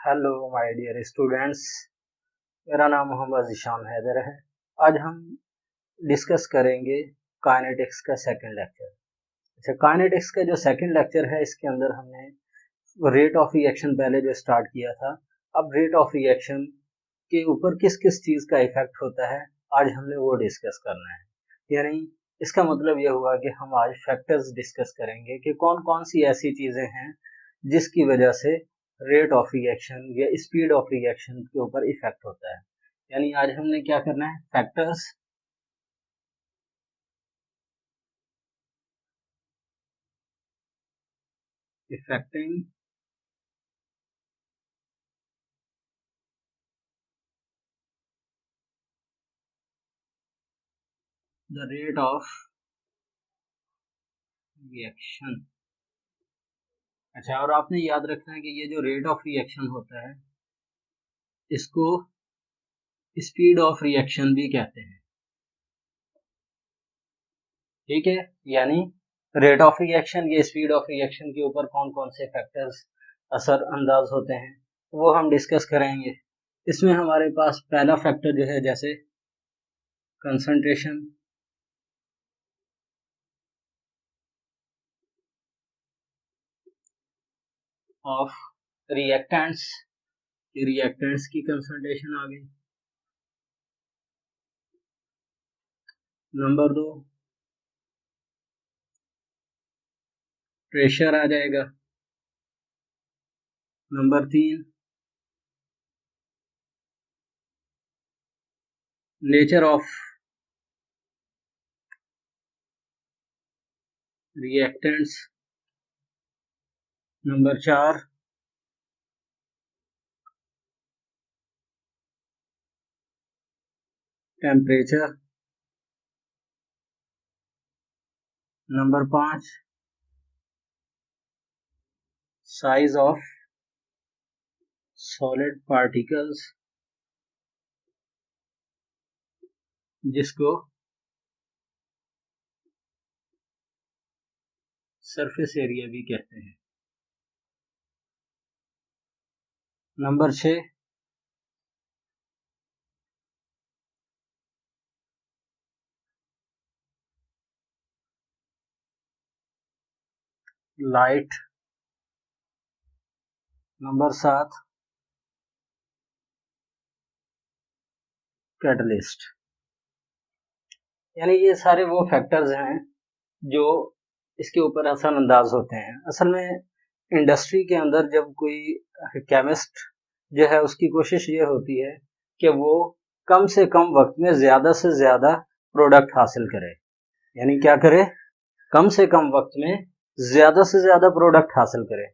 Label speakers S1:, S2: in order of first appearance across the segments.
S1: Hello my dear students. मेरा नाम मोहम्मद ज़ीशान हैदर है। आज हम डिस्कस करेंगे काइनेटिक्स का सेकंड लेक्चर। अच्छा, काइनेटिक्स का जो सेकंड लेक्चर है इसके अंदर हमने रेट ऑफ रिएक्शन पहले जो स्टार्ट किया था, अब रेट ऑफ रिएक्शन के ऊपर किस किस चीज़ का इफेक्ट होता है आज हमने वो डिस्कस करना है। यानी इसका मतलब ये हुआ कि हम आज फैक्टर्स डिस्कस करेंगे कि कौन कौन सी ऐसी चीज़ें हैं जिसकी वजह से रेट ऑफ रिएक्शन या स्पीड ऑफ रिएक्शन के ऊपर इफेक्ट होता है। यानी आज हमने क्या करना है, factors affecting the rate of reaction. अच्छा, और आपने याद रखना है कि ये जो रेट ऑफ रिएक्शन होता है इसको स्पीड ऑफ रिएक्शन भी कहते हैं। ठीक है, यानी रेट ऑफ रिएक्शन या स्पीड ऑफ रिएक्शन के ऊपर कौन कौन से फैक्टर्स असर अंदाज होते हैं वो हम डिस्कस करेंगे। इसमें हमारे पास पहला फैक्टर जो है जैसे कंसंट्रेशन ऑफ रिएक्टेंट्स, रिएक्टेंट्स की कंसंट्रेशन आ गई। नंबर 2 प्रेशर आ जाएगा। Number 3 nature of reactants. Number 4 temperature. Number 5 size of solid particles, जिसको सरफेस एरिया भी कहते हैं। Number 6 light. Number 7 catalyst. यानी ये सारे वो फैक्टर्स हैं जो इसके ऊपर असरअंदाज होते हैं। असल में इंडस्ट्री के अंदर जब कोई केमिस्ट जो है उसकी कोशिश ये होती है कि वो कम से कम वक्त में ज़्यादा से ज़्यादा प्रोडक्ट हासिल करे। यानी क्या करे, कम से कम वक्त में ज़्यादा से ज़्यादा प्रोडक्ट हासिल करे।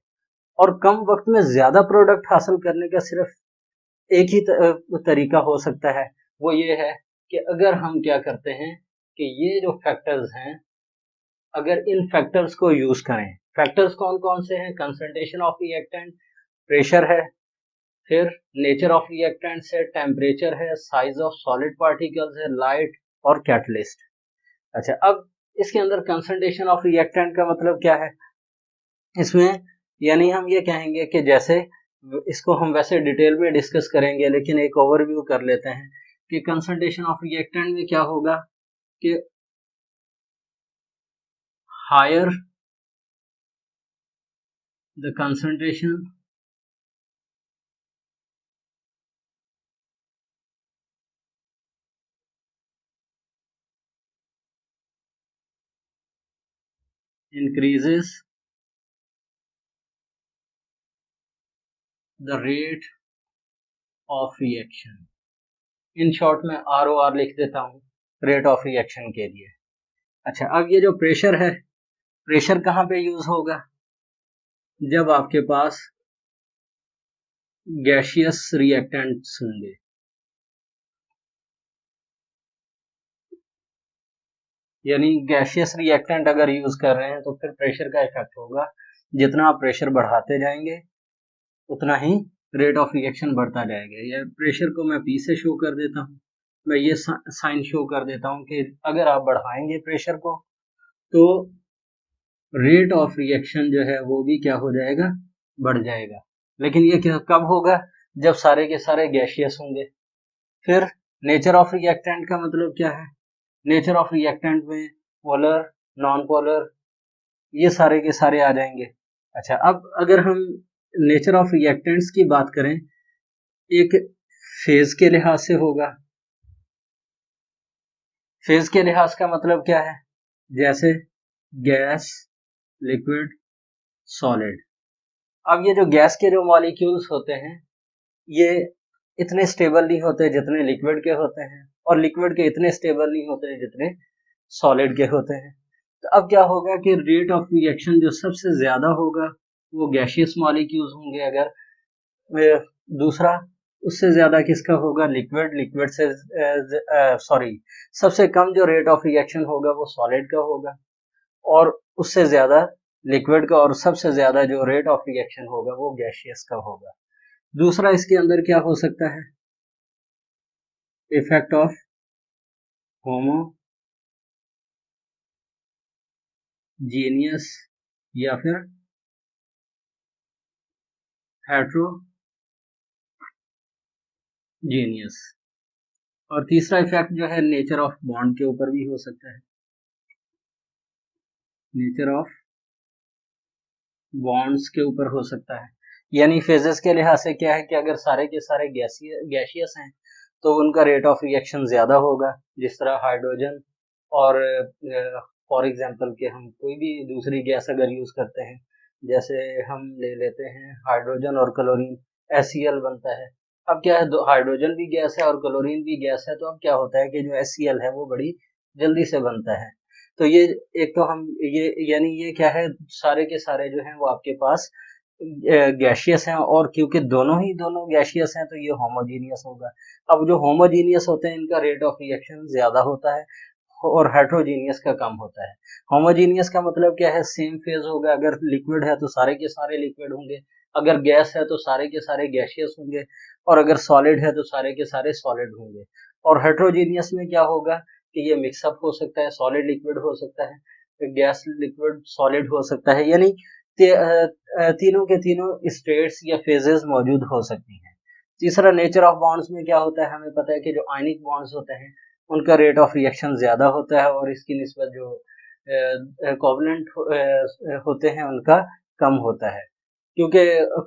S1: और कम वक्त में ज़्यादा प्रोडक्ट हासिल करने का सिर्फ एक ही तरीका हो सकता है, वो ये है कि अगर हम क्या करते हैं कि ये जो फैक्टर्स हैं अगर इन फैक्टर्स को यूज करें। फैक्टर्स कौन कौन से हैं, कंसंट्रेशन ऑफ रिएक्टेंट, प्रेशर है, फिर नेचर ऑफ रिएक्टेंट्स है, टेम्परेचर है, साइज ऑफ सॉलिड पार्टिकल्स है, लाइट और कैटलिस्ट। अच्छा, अब इसके अंदर कंसंट्रेशन ऑफ रिएक्टेंट का मतलब क्या है इसमें, यानी हम ये कहेंगे कि जैसे इसको हम वैसे डिटेल में डिस्कस करेंगे लेकिन एक ओवरव्यू कर लेते हैं कि कंसंट्रेशन ऑफ रिएक्टेंट में क्या होगा कि higher the concentration increases the rate of reaction। In short में ROR लिख देता हूँ रेट ऑफ रिएक्शन के लिए। अच्छा, अब ये जो प्रेशर है, प्रेशर कहाँ पे यूज होगा, जब आपके पास गैसियस रिएक्टेंट्स होंगे। यानी गैसियस रिएक्टेंट अगर यूज कर रहे हैं तो फिर प्रेशर का इफेक्ट होगा। जितना आप प्रेशर बढ़ाते जाएंगे उतना ही रेट ऑफ रिएक्शन बढ़ता जाएगा। या प्रेशर को मैं P से शो कर देता हूँ, मैं ये साइन शो कर देता हूँ कि अगर आप बढ़ाएंगे प्रेशर को तो रेट ऑफ रिएक्शन जो है वो भी क्या हो जाएगा, बढ़ जाएगा। लेकिन ये कब होगा, जब सारे के सारे गैशियस होंगे। फिर नेचर ऑफ रिएक्टेंट का मतलब क्या है, नेचर ऑफ रिएक्टेंट में पोलर, नॉन पोलर, ये सारे के सारे आ जाएंगे। अच्छा, अब अगर हम नेचर ऑफ रिएक्टेंट्स की बात करें, एक फेज के लिहाज से होगा। फेज के लिहाज का मतलब क्या है, जैसे गैस, लिक्विड, सॉलिड। अब ये जो गैस के जो मॉलिक्यूल्स होते हैं, ये इतने स्टेबल नहीं होते जितने लिक्विड के होते हैं, और लिक्विड के इतने स्टेबल नहीं होते जितने सॉलिड के होते हैं। तो अब क्या होगा कि रेट ऑफ रिएक्शन जो सबसे ज्यादा होगा वो गैशियस मॉलिक्यूल्स होंगे अगर, दूसरा उससे ज्यादा किसका होगा, लिक्विड, लिक्विड से सॉरी, सबसे कम जो रेट ऑफ रिएक्शन होगा वो सॉलिड का होगा, और उससे ज्यादा लिक्विड का, और सबसे ज्यादा जो रेट ऑफ रिएक्शन होगा वो गैशियस का होगा। दूसरा इसके अंदर क्या हो सकता है, इफेक्ट ऑफ होमोजीनियस या फिर हेट्रोजीनियस। और तीसरा इफेक्ट जो है नेचर ऑफ बॉन्ड के ऊपर भी हो सकता है, नेचर ऑफ बॉन्ड्स के ऊपर हो सकता है। यानी फेजेस के लिहाज से क्या है कि अगर सारे के सारे गैसियस हैं तो उनका रेट ऑफ रिएक्शन ज्यादा होगा, जिस तरह हाइड्रोजन और फॉर एग्जांपल के हम कोई भी दूसरी गैस अगर यूज करते हैं, जैसे हम ले लेते हैं हाइड्रोजन और क्लोरीन, HCl बनता है। अब क्या है, दो हाइड्रोजन भी गैस है और क्लोरीन भी गैस है, तो अब क्या होता है कि जो HCl है वो बड़ी जल्दी से बनता है। तो ये एक तो हम ये यानी ये क्या है, सारे के सारे जो हैं वो आपके पास गैशियस हैं, और क्योंकि दोनों गैशियस हैं तो ये होमोजीनियस होगा। अब जो होमोजीनियस होते हैं इनका रेट ऑफ रिएक्शन ज्यादा होता है, और हेट्रोजीनियस का कम होता है। होमोजीनियस का मतलब क्या है, सेम फेज होगा, अगर लिक्विड है तो सारे के सारे लिक्विड होंगे, अगर गैस है तो सारे के सारे गैशियस होंगे, और अगर सॉलिड है तो सारे के सारे सॉलिड होंगे। और हेट्रोजीनियस में क्या होगा कि ये मिक्सअप हो सकता है, सॉलिड लिक्विड हो सकता है, गैस लिक्विड सॉलिड हो सकता है, यानी तीनों के तीनों स्टेट्स या फेजेस मौजूद हो सकती हैं। तीसरा नेचर ऑफ बॉन्ड्स में क्या होता है, हमें पता है कि जो आयनिक बॉन्ड्स होते हैं उनका रेट ऑफ रिएक्शन ज्यादा होता है, और इसकी निस्बत जो कोवलेंट होते हैं उनका कम होता है, क्योंकि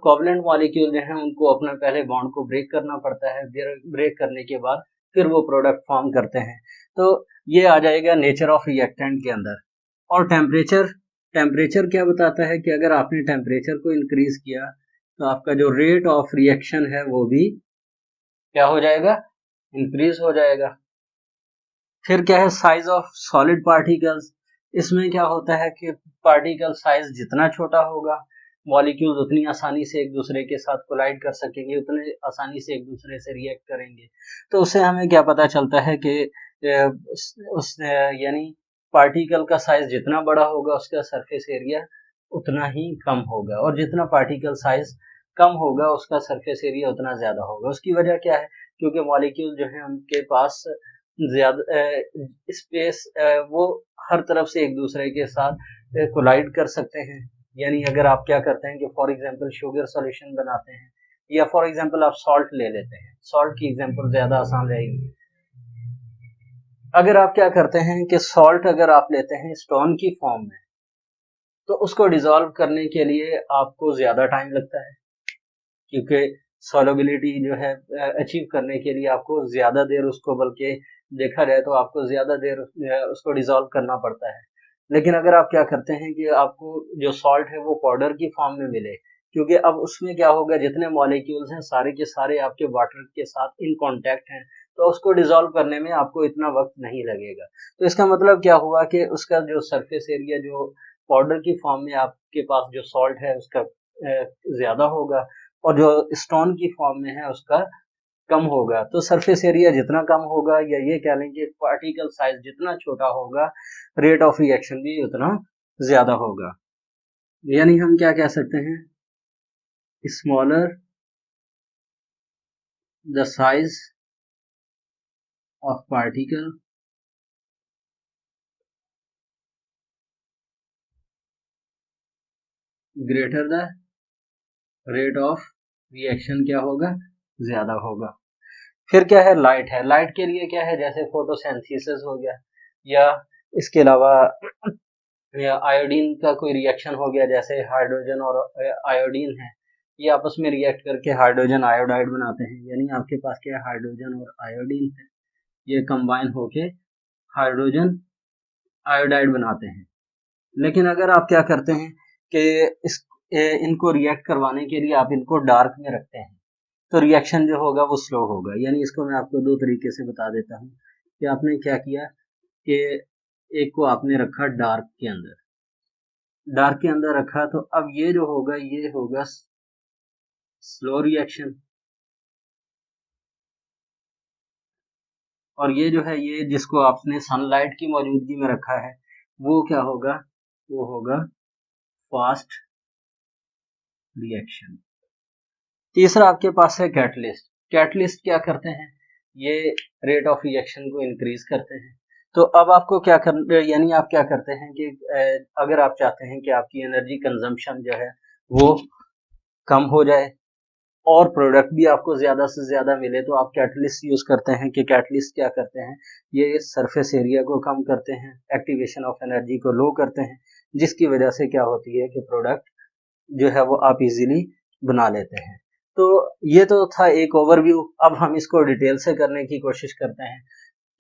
S1: कोवलेंट मॉलिक्यूल जो है उनको अपना पहले बॉन्ड को ब्रेक करना पड़ता है, ब्रेक करने के बाद फिर वो प्रोडक्ट फॉर्म करते हैं। तो ये आ जाएगा नेचर ऑफ रिएक्टेंट के अंदर। और टेम्परेचर, टेम्परेचर क्या बताता है कि अगर आपने टेम्परेचर को इंक्रीज किया तो आपका जो रेट ऑफ रिएक्शन है वो भी क्या हो जाएगा, इंक्रीज हो जाएगा। फिर क्या है, साइज ऑफ सॉलिड पार्टिकल्स। इसमें क्या होता है कि पार्टिकल साइज जितना छोटा होगा, मॉलिक्यूल्स उतनी आसानी से एक दूसरे के साथ कोलाइड कर सकेंगे, उतने आसानी से एक दूसरे से रिएक्ट करेंगे। तो उससे हमें क्या पता चलता है कि यानी पार्टिकल का साइज जितना बड़ा होगा उसका सरफेस एरिया उतना ही कम होगा, और जितना पार्टिकल साइज कम होगा उसका सरफेस एरिया उतना ज्यादा होगा। उसकी वजह क्या है, क्योंकि मॉलिक्यूल जो है उनके पास ज्यादा स्पेस, वो हर तरफ से एक दूसरे के साथ कोलाइड कर सकते हैं। यानी अगर आप क्या करते हैं कि फॉर एग्जांपल शुगर सॉल्यूशन बनाते हैं, या फॉर एग्जांपल आप सॉल्ट ले लेते हैं, सॉल्ट की एग्जांपल ज्यादा आसान रहेगी। अगर आप क्या करते हैं कि सॉल्ट अगर आप लेते हैं स्टोन की फॉर्म में, तो उसको डिसॉल्व करने के लिए आपको ज्यादा टाइम लगता है, क्योंकि सॉल्युबिलिटी जो है अचीव करने के लिए आपको ज्यादा देर उसको, बल्कि देखा जाए तो आपको ज्यादा देर उसको डिसॉल्व करना पड़ता है। लेकिन अगर आप क्या करते हैं कि आपको जो सॉल्ट है वो पाउडर की फॉर्म में मिले, क्योंकि अब उसमें क्या होगा, जितने मॉलिक्यूल्स हैं सारे के सारे आपके वाटर के साथ इन कांटेक्ट हैं, तो उसको डिसॉल्व करने में आपको इतना वक्त नहीं लगेगा। तो इसका मतलब क्या हुआ कि उसका जो सरफेस एरिया जो पाउडर की फॉर्म में आपके पास जो सॉल्ट है उसका ज्यादा होगा, और जो स्टोन की फॉर्म में है उसका कम होगा। तो सरफेस एरिया जितना कम होगा, या ये कह लें कि पार्टिकल साइज जितना छोटा होगा, रेट ऑफ रिएक्शन भी उतना ज्यादा होगा। यानी हम क्या कह सकते हैं, smaller the size of particle, greater the rate of reaction क्या होगा, ज्यादा होगा। फिर क्या है, लाइट है। लाइट के लिए क्या है, जैसे फोटोसिंथेसिस हो गया, या इसके अलावा या आयोडीन का कोई रिएक्शन हो गया, जैसे हाइड्रोजन और आयोडीन है, ये आपस में रिएक्ट करके हाइड्रोजन आयोडाइड बनाते हैं। यानी आपके पास क्या है, हाइड्रोजन और आयोडीन है, ये कंबाइन होके हाइड्रोजन आयोडाइड बनाते हैं। लेकिन अगर आप क्या करते हैं कि इनको रिएक्ट करवाने के लिए आप इनको डार्क में रखते हैं, तो रिएक्शन जो होगा वो स्लो होगा। यानी इसको मैं आपको दो तरीके से बता देता हूँ कि आपने क्या किया कि एक को आपने रखा डार्क के अंदर, डार्क के अंदर रखा, तो अब ये जो होगा ये होगा स्लो रिएक्शन, और ये जो है ये जिसको आपने सनलाइट की मौजूदगी में रखा है वो क्या होगा, वो होगा फास्ट रिएक्शन। तीसरा आपके पास है कैटलिस्ट। कैटलिस्ट क्या करते हैं, ये रेट ऑफ रिएक्शन को इंक्रीज करते हैं। तो अब आपको क्या कर, यानी आप क्या करते हैं कि अगर आप चाहते हैं कि आपकी एनर्जी कंजम्पशन जो है वो कम हो जाए और प्रोडक्ट भी आपको ज्यादा से ज्यादा मिले, तो आप कैटलिस्ट यूज करते हैं। कि कैटलिस्ट क्या करते हैं, ये सरफेस एरिया को कम करते हैं, एक्टिवेशन ऑफ एनर्जी को लो करते हैं, जिसकी वजह से क्या होती है कि प्रोडक्ट जो है वो आप इजीली बना लेते हैं। तो ये तो था एक ओवरव्यू। अब हम इसको डिटेल से करने की कोशिश करते हैं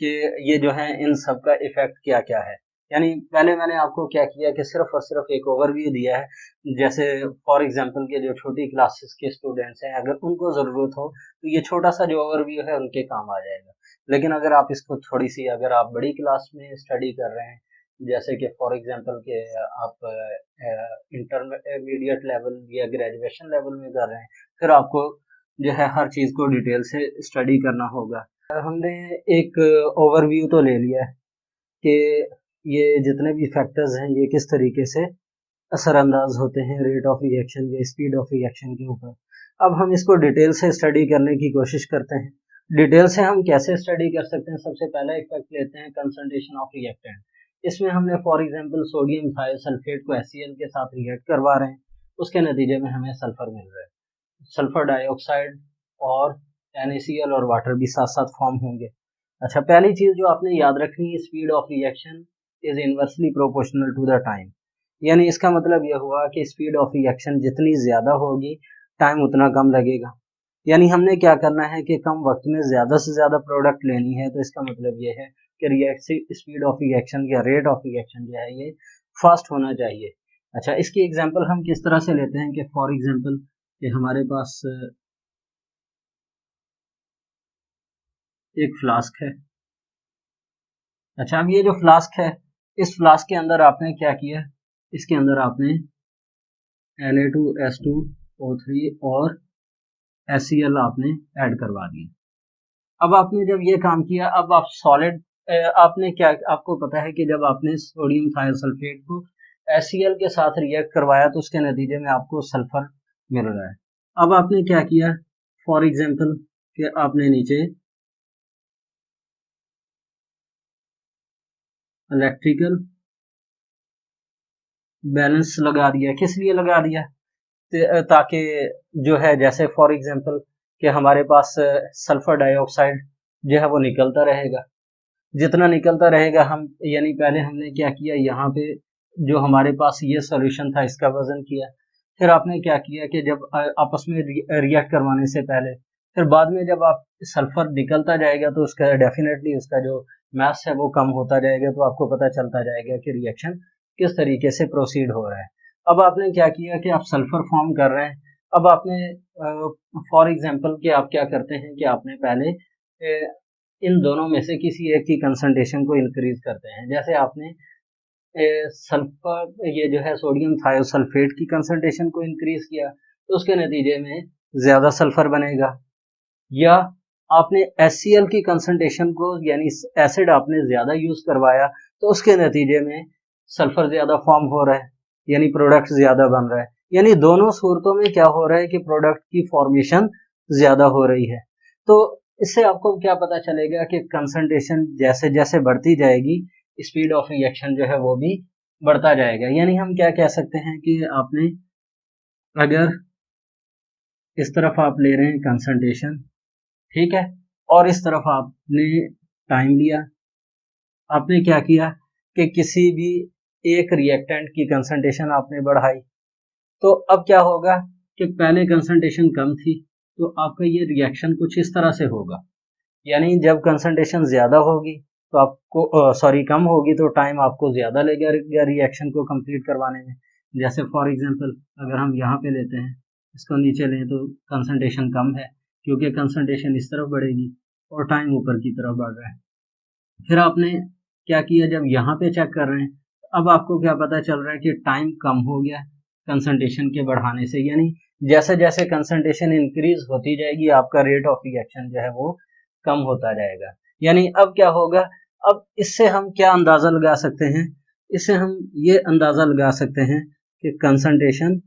S1: कि ये जो है इन सब का इफेक्ट क्या क्या है। यानी पहले मैंने आपको क्या किया कि सिर्फ और सिर्फ एक ओवरव्यू दिया है। जैसे फॉर एग्जांपल के जो छोटी क्लासेस के स्टूडेंट्स हैं, अगर उनको ज़रूरत हो तो ये छोटा सा जो ओवरव्यू है उनके काम आ जाएगा। लेकिन अगर आप इसको थोड़ी सी, अगर आप बड़ी क्लास में स्टडी कर रहे हैं, जैसे कि फॉर एग्जांपल के आप इंटरमीडिएट लेवल या ग्रेजुएशन लेवल में कर रहे हैं, फिर आपको जो है हर चीज़ को डिटेल से स्टडी करना होगा। हमने एक ओवरव्यू तो ले लिया है कि ये जितने भी फैक्टर्स हैं ये किस तरीके से असरअंदाज होते हैं रेट ऑफ रिएक्शन या स्पीड ऑफ रिएक्शन के ऊपर। अब हम इसको डिटेल से स्टडी करने की कोशिश करते हैं। डिटेल से हम कैसे स्टडी कर सकते हैं, सबसे पहला एक फैक्ट लेते हैं कंसंट्रेशन ऑफ रिएक्टेंट। इसमें हमने फॉर एग्जांपल सोडियम थायोसल्फेट को HCl के साथ रिएक्ट करवा रहे हैं, उसके नतीजे में हमें सल्फर मिल रहा है। सल्फर डाइऑक्साइड और NaCl और वाटर भी साथ साथ फॉर्म होंगे। अच्छा, पहली चीज जो आपने याद रखनी है, speed of reaction is inversely proportional to the time. यानी इसका मतलब यह हुआ कि स्पीड ऑफ रिएक्शन जितनी ज्यादा होगी, टाइम उतना कम लगेगा। यानी हमने क्या करना है कि कम वक्त में ज्यादा से ज्यादा प्रोडक्ट लेनी है, तो इसका मतलब यह है कि रिएक्शन स्पीड ऑफ रिएक्शन या रेट ऑफ रिएक्शन जो है ये फास्ट होना चाहिए। अच्छा, इसकी एग्जांपल हम किस तरह से लेते हैं कि फॉर एग्जांपल कि हमारे पास एक फ्लास्क है। अच्छा, अब ये जो फ्लास्क है, इस फ्लास्क के अंदर आपने क्या किया, इसके अंदर आपने Na2S2O3 और HCl आपने ऐड करवा दिया। अब आपने जब ये काम किया, अब आप सॉलिड आपने क्या, आपको पता है कि जब आपने सोडियम थायोसल्फेट को HCl के साथ रिएक्ट करवाया तो उसके नतीजे में आपको सल्फर मिल रहा है। अब आपने क्या किया, फॉर एग्जांपल कि आपने नीचे इलेक्ट्रिकल बैलेंस लगा दिया। किस लिए लगा दिया, ताकि जो है जैसे फॉर एग्जांपल कि हमारे पास सल्फर डाइऑक्साइड जो है वो निकलता रहेगा। जितना निकलता रहेगा हम, यानी पहले हमने क्या किया, यहाँ पे जो हमारे पास ये सॉल्यूशन था इसका वजन किया। फिर आपने क्या किया कि जब आपस में रिएक्ट करवाने से पहले, फिर बाद में जब आप सल्फर निकलता जाएगा तो उसका डेफिनेटली उसका जो मास है वो कम होता जाएगा, तो आपको पता चलता जाएगा कि रिएक्शन किस तरीके से प्रोसीड हो रहा है। अब आपने क्या किया कि आप सल्फर फॉर्म कर रहे हैं। अब आपने फॉर एग्जांपल कि आप क्या करते हैं कि आपने पहले इन दोनों में से किसी एक की कंसंट्रेशन को इंक्रीज करते हैं। जैसे आपने सल्फर, ये जो है सोडियम थायोसल्फेट की कंसंट्रेशन को इंक्रीज किया तो उसके नतीजे में ज्यादा सल्फर बनेगा। या आपने HCl की कंसंट्रेशन को, यानी एसिड आपने ज्यादा यूज करवाया तो उसके नतीजे में सल्फर ज्यादा फॉर्म हो रहा है, यानी प्रोडक्ट ज्यादा बन रहा है। यानी दोनों सूरतों में क्या हो रहा है कि प्रोडक्ट की फॉर्मेशन ज्यादा हो रही है। तो इससे आपको क्या पता चलेगा कि कंसंट्रेशन जैसे जैसे बढ़ती जाएगी, स्पीड ऑफ रिएक्शन जो है वो भी बढ़ता जाएगा। यानी हम क्या कह सकते हैं कि आपने अगर इस तरफ आप ले रहे हैं कंसंट्रेशन, ठीक है, और इस तरफ आपने टाइम लिया। आपने क्या किया कि किसी भी एक रिएक्टेंट की कंसंट्रेशन आपने बढ़ाई, तो अब क्या होगा कि पहले कंसंट्रेशन कम थी, तो आपका ये रिएक्शन कुछ इस तरह से होगा। यानी जब कंसंट्रेशन ज़्यादा होगी तो आपको कम होगी तो टाइम आपको ज़्यादा लगेगा रिएक्शन को कंप्लीट करवाने में। जैसे फॉर एग्जांपल अगर हम यहाँ पे लेते हैं, इसको नीचे लें तो कंसंट्रेशन कम है, क्योंकि कंसंट्रेशन इस तरफ बढ़ेगी और टाइम ऊपर की तरफ बढ़ रहा है। फिर आपने क्या किया, जब यहाँ पे चेक कर रहे हैं, अब आपको क्या पता चल रहा है कि टाइम कम हो गया कंसंट्रेशन के बढ़ाने से। यानी जैसे जैसे कंसंट्रेशन इंक्रीज होती जाएगी आपका रेट ऑफ रिएक्शन जो है वो कम होता जाएगा। यानी अब क्या होगा, अब इससे हम क्या अंदाजा लगा सकते हैं, इससे हम ये अंदाजा लगा सकते हैं कि concentration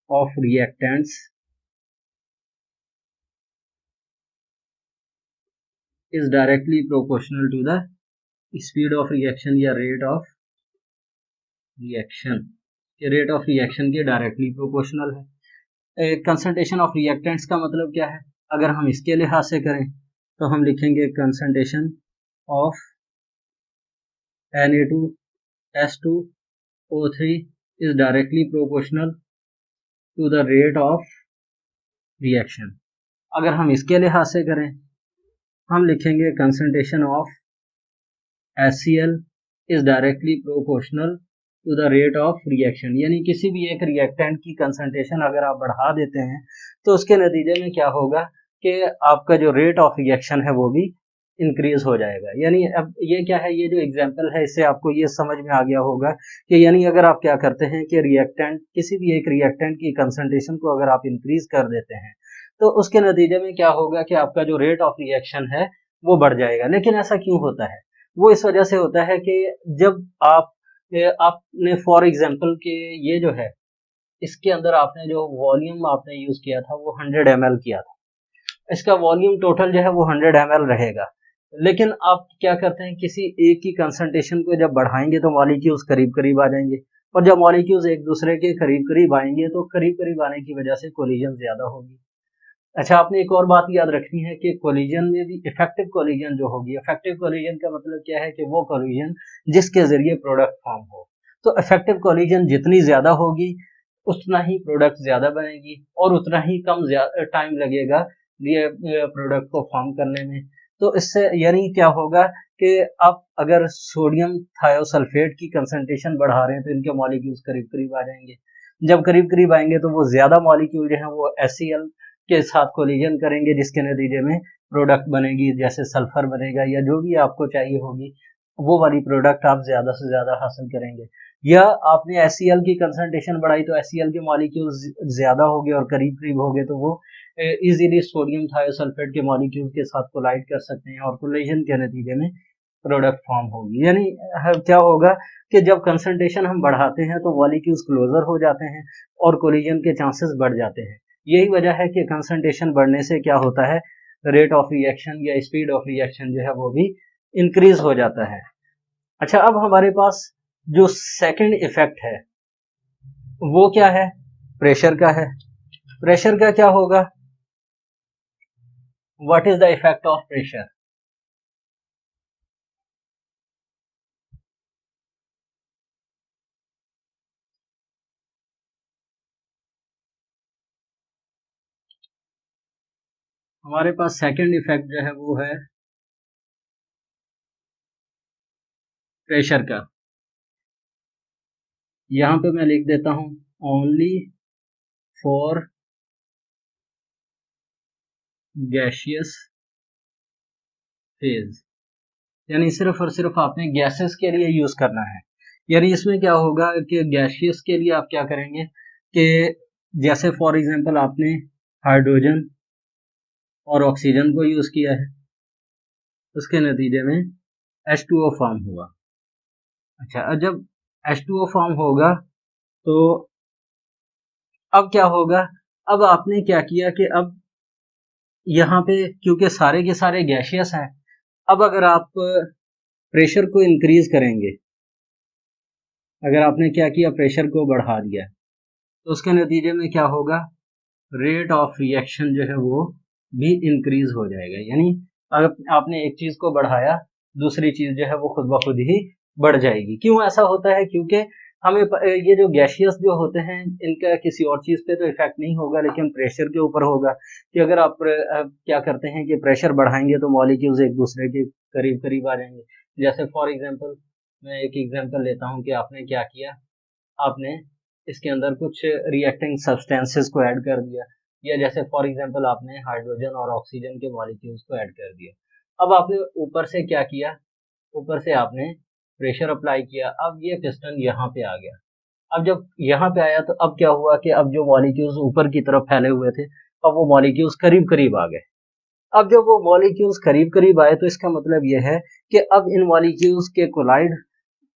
S1: of reactants is directly proportional to the speed of reaction या rate of reaction। ये रेट ऑफ रिएक्शन के डायरेक्टली प्रोपोर्शनल है। कंसंट्रेशन ऑफ रिएक्टेंट्स का मतलब क्या है, अगर हम इसके लिहाज से करें तो हम लिखेंगे concentration of Na2S2O3 is directly proportional to the rate of reaction। अगर हम इसके लिहाज से करें हम लिखेंगे concentration of HCl is directly proportional to the rate of reaction। यानी किसी भी एक रिएक्टेंट की कंसंट्रेशन अगर आप बढ़ा देते हैं तो उसके नतीजे में क्या होगा कि आपका जो रेट ऑफ रिएक्शन है वो भी इंक्रीज हो जाएगा। यानी अब ये क्या है, ये जो एग्जांपल है इससे आपको ये समझ में आ गया होगा कि यानी अगर आप क्या करते हैं कि रिएक्टेंट, किसी भी एक रिएक्टेंट की कंसंट्रेशन को अगर आप इंक्रीज कर देते हैं तो उसके नतीजे में क्या होगा कि आपका जो रेट ऑफ रिएक्शन है वो बढ़ जाएगा। लेकिन ऐसा क्यों होता है, वो इस वजह से होता है कि जब आपने फॉर एग्जांपल के ये जो है इसके अंदर आपने जो वॉल्यूम आपने यूज किया था वो 100 ml किया था, इसका वॉल्यूम टोटल जो है वो 100 ml रहेगा। लेकिन आप क्या करते हैं, किसी एक की कंसंट्रेशन को जब बढ़ाएंगे तो मॉलिक्यूल्स करीब करीब आ जाएंगे, और जब मॉलिक्यूल्स एक दूसरे के करीब करीब आएंगे तो करीब करीब आने की वजह से कोलिजन ज्यादा होगी। अच्छा, आपने एक और बात याद रखनी है कि कोलिजन में भी इफेक्टिव कोलिजन जो होगी, इफेक्टिव कोलिजन का मतलब क्या है कि वो कोलिजन जिसके जरिए प्रोडक्ट फॉर्म हो। तो इफेक्टिव कोलिजन जितनी ज्यादा होगी उतना ही प्रोडक्ट ज्यादा बनेगी और उतना ही कम टाइम लगेगा ये प्रोडक्ट को फॉर्म करने में। तो इससे यानी क्या होगा कि आप अगर सोडियम थायोसल्फेट की कंसंट्रेशन बढ़ा रहे हैं तो इनके मॉलिक्यूल्स करीब करीब आ जाएंगे। जब करीब करीब आएंगे तो वो ज्यादा मॉलिक्यूल जो है वो HCl के साथ कोलिजन करेंगे, जिसके नतीजे में प्रोडक्ट बनेगी, जैसे सल्फर बनेगा या जो भी आपको चाहिए होगी वो वाली प्रोडक्ट आप ज्यादा से ज्यादा हासिल करेंगे। या आपने HCl की कंसंट्रेशन बढ़ाई तो HCl के मॉलिक्यूल्स ज्यादा हो गए और करीब करीब हो गए तो वो इजीली सोडियम थायोसल्फेट के मॉलिक्यूल के साथ कोलाइड कर सकते हैं और कोलिजन के नतीजे में प्रोडक्ट फॉर्म होगी। यानी क्या होगा कि जब कंसंट्रेशन हम बढ़ाते हैं तो मॉलिक्यूल्स क्लोजर हो जाते हैं और कोलिजन के चांसेस बढ़ जाते हैं। यही वजह है कि कंसंट्रेशन बढ़ने से क्या होता है, रेट ऑफ रिएक्शन या स्पीड ऑफ रिएक्शन जो है वो भी इंक्रीज हो जाता है। अच्छा, अब हमारे पास जो सेकंड इफेक्ट है वो क्या है, प्रेशर का है। प्रेशर का क्या होगा, what is the effect of pressure. हमारे पास सेकंड इफेक्ट जो है वो है प्रेशर का। यहां पे मैं लिख देता हूं ओनली फॉर गैसियस फेज। यानी सिर्फ और सिर्फ आपने गैसेस के लिए यूज करना है। यानी इसमें क्या होगा कि गैसियस के लिए आप क्या करेंगे कि जैसे फॉर एग्जांपल आपने हाइड्रोजन और ऑक्सीजन को यूज किया है, उसके नतीजे में H2O फॉर्म हुआ। अच्छा, जब H2O फॉर्म होगा तो अब क्या होगा, अब आपने क्या किया कि अब यहाँ पे क्योंकि सारे के सारे गैसियस हैं, अब अगर आप प्रेशर को इंक्रीज करेंगे, अगर आपने क्या किया, प्रेशर को बढ़ा दिया, तो उसके नतीजे में क्या होगा, रेट ऑफ रिएक्शन जो है वो भी इंक्रीज हो जाएगा। यानी अगर आपने एक चीज को बढ़ाया, दूसरी चीज जो है वो खुद ब खुद ही बढ़ जाएगी। क्यों ऐसा होता है? क्योंकि हमें ये जो गैसियस जो होते हैं, इनका किसी और चीज पे तो इफेक्ट नहीं होगा, लेकिन प्रेशर के ऊपर होगा। कि अगर आप क्या करते हैं कि प्रेशर बढ़ाएंगे तो मॉलिक्यूल्स एक दूसरे के करीब करीब आ जाएंगे। जैसे फॉर एग्जांपल, मैं एक एग्जांपल लेता हूँ कि आपने क्या किया, आपने इसके अंदर कुछ रिएक्टिंग सब्सटेंसेस को ऐड कर दिया, या जैसे फॉर एग्जांपल आपने हाइड्रोजन और ऑक्सीजन के मॉलिक्यूल्स को ऐड कर दिया। अब आपने ऊपर से क्या किया, ऊपर से आपने प्रेशर अप्लाई किया। अब ये पिस्टन यहाँ पे आ गया। अब जब यहाँ पे आया तो अब क्या हुआ कि अब जो मॉलिक्यूल्स ऊपर की तरफ फैले हुए थे, अब वो मॉलिक्यूल्स करीब करीब आ गए। अब जब वो मॉलिक्यूल्स करीब करीब आए तो इसका मतलब यह है कि अब इन मॉलिक्यूल्स के कोलाइड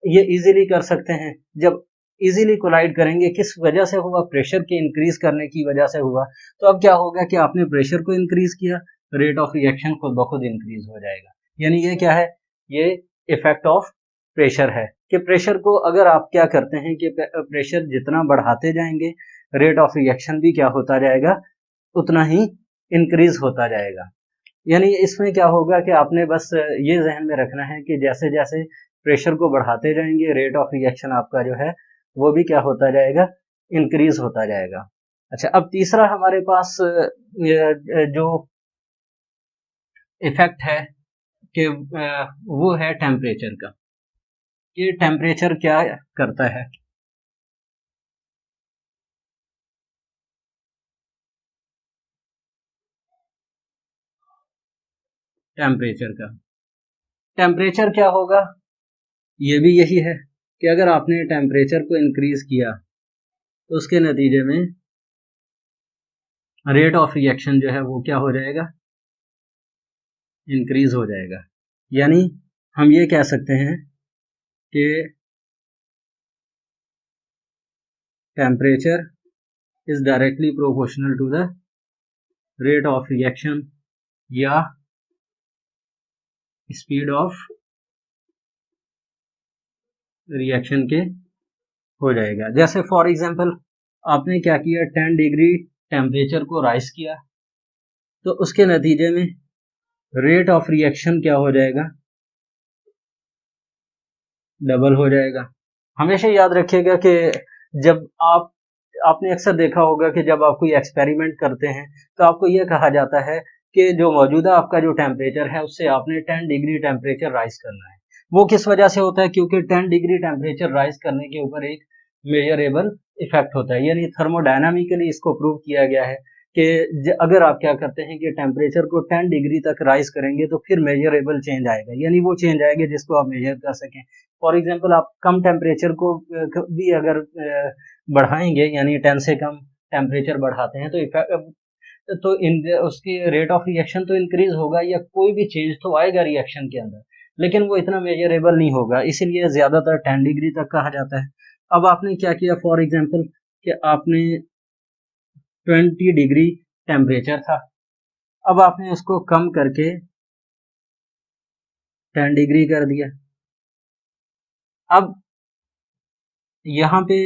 S1: ये इजीली कर सकते हैं। जब इजीली कोलाइड करेंगे, किस वजह से हुआ, प्रेशर के इंक्रीज करने की वजह से हुआ। तो अब क्या होगा कि आपने प्रेशर को इंक्रीज किया, रेट ऑफ रिएक्शन खुद ब खुद इंक्रीज हो जाएगा। यानी ये क्या है, ये इफेक्ट ऑफ प्रेशर है। कि प्रेशर को अगर आप क्या करते हैं कि प्रेशर जितना बढ़ाते जाएंगे, रेट ऑफ रिएक्शन भी क्या होता जाएगा, उतना ही इंक्रीज होता जाएगा। यानी इसमें क्या होगा कि आपने बस ये जहन में रखना है कि जैसे जैसे प्रेशर को बढ़ाते जाएंगे, रेट ऑफ रिएक्शन आपका जो है वो भी क्या होता जाएगा, इंक्रीज होता जाएगा। अच्छा, अब तीसरा हमारे पास जो इफेक्ट है कि वो है टेम्परेचर का। ये टेम्परेचर क्या करता है? टेम्परेचर का, टेम्परेचर क्या होगा, ये भी यही है कि अगर आपने टेम्परेचर को इंक्रीज किया तो उसके नतीजे में रेट ऑफ रिएक्शन जो है वो क्या हो जाएगा, इंक्रीज हो जाएगा। यानी हम ये कह सकते हैं कि temperature is directly proportional to the rate of reaction या स्पीड ऑफ रिएक्शन के हो जाएगा। जैसे फॉर एग्जांपल आपने क्या किया, 10 डिग्री टेम्परेचर को राइज किया, तो उसके नतीजे में रेट ऑफ रिएक्शन क्या हो जाएगा, डबल हो जाएगा। हमेशा याद रखिएगा कि जब आपने अक्सर देखा होगा कि जब आप कोई एक्सपेरिमेंट करते हैं तो आपको यह कहा जाता है कि जो मौजूदा आपका जो टेम्परेचर है उससे आपने 10 डिग्री टेम्परेचर राइज करना है। वो किस वजह से होता है? क्योंकि 10 डिग्री टेम्परेचर राइज करने के ऊपर एक मेजरेबल इफेक्ट होता है। यानी थर्मोडायनामिकली इसको प्रूव किया गया है कि अगर आप क्या करते हैं कि टेम्परेचर को 10 डिग्री तक राइज करेंगे तो फिर मेजरेबल चेंज आएगा। यानी वो चेंज आएगा जिसको आप मेजर कर सकें। फॉर एग्जांपल आप कम टेम्परेचर को भी अगर बढ़ाएंगे, यानी 10 से कम टेम्परेचर बढ़ाते हैं तो उसकी रेट ऑफ रिएक्शन तो इंक्रीज होगा या कोई भी चेंज तो आएगा रिएक्शन के अंदर, लेकिन वो इतना मेजरेबल नहीं होगा। इसीलिए ज्यादातर 10 डिग्री तक कहा जाता है। अब आपने क्या किया, फॉर एग्जांपल कि आपने 20 डिग्री टेम्परेचर था, अब आपने उसको कम करके 10 डिग्री कर दिया। अब यहाँ पे